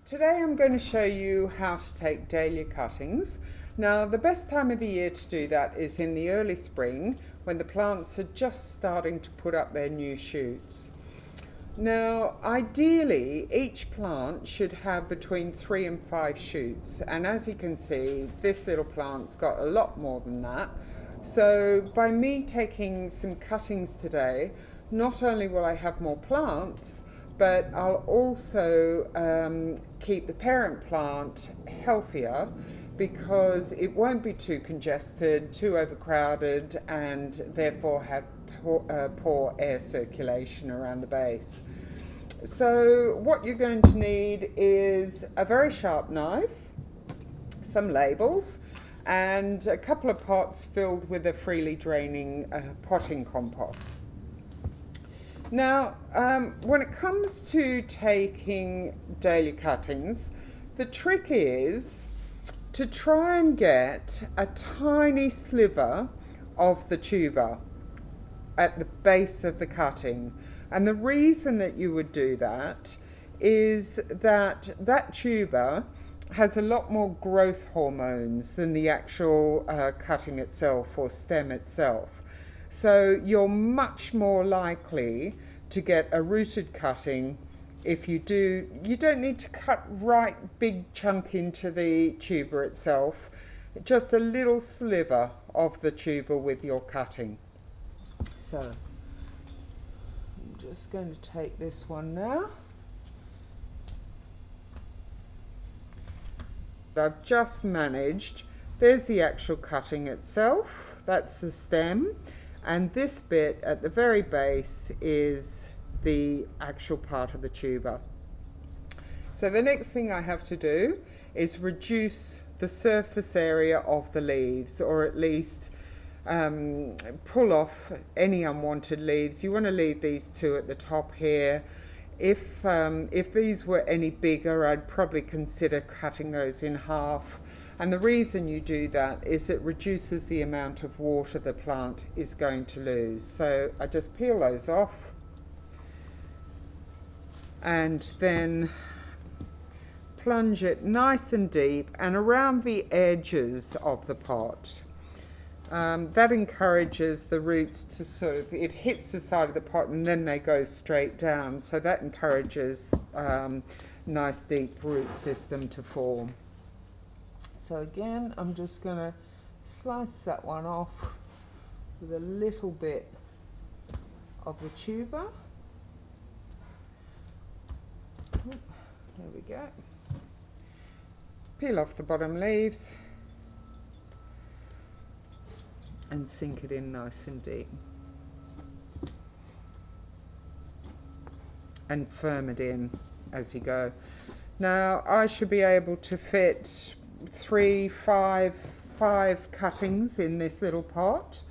Today I'm going to show you how to take dahlia cuttings. Now the best time of the year to do that is in the early spring when the plants are just starting to put up their new shoots. Now ideally each plant should have between 3 and 5 shoots, and as you can see this little plant's got a lot more than that. So by me taking some cuttings today, not only will I have more plants, but I'll also keep the parent plant healthier because it won't be too congested, too overcrowded, and therefore have poor air circulation around the base. So what you're going to need is a very sharp knife, some labels, and a couple of pots filled with a freely draining potting compost. Now, when it comes to taking dahlia cuttings, the trick is to try and get a tiny sliver of the tuber at the base of the cutting. And the reason that you would do that is that that tuber has a lot more growth hormones than the actual cutting itself or stem itself. So you're much more likely to get a rooted cutting if you do. You don't need to cut right big chunk into the tuber itself, just a little sliver of the tuber with your cutting. So I'm just going to take this one now. I've just managed, there's the actual cutting itself, that's the stem, and this bit at the very base is the actual part of the tuber. So the next thing I have to do is reduce the surface area of the leaves, or at least pull off any unwanted leaves. You want to leave these two at the top here. If these were any bigger, I'd probably consider cutting those in half. And the reason you do that is it reduces the amount of water the plant is going to lose. So I just peel those off and then plunge it nice and deep and around the edges of the pot. That encourages the roots to sort of, it hits the side of the pot and then they go straight down. So that encourages nice deep root system to form. So again, I'm just going to slice that one off with a little bit of the tuber. There we go. Peel off the bottom leaves and sink it in nice and deep. And firm it in as you go. Now I should be able to fit 5 cuttings in this little pot.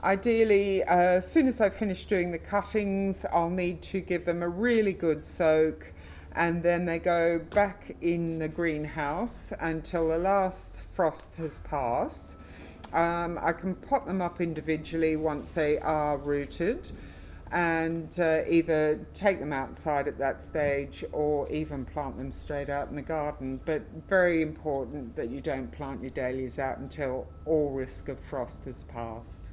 Ideally, as soon as I finish doing the cuttings, I'll need to give them a really good soak, and then they go back in the greenhouse until the last frost has passed. I can pot them up individually once they are rooted, and either take them outside at that stage or even plant them straight out in the garden. But very important that you don't plant your dahlias out until all risk of frost has passed.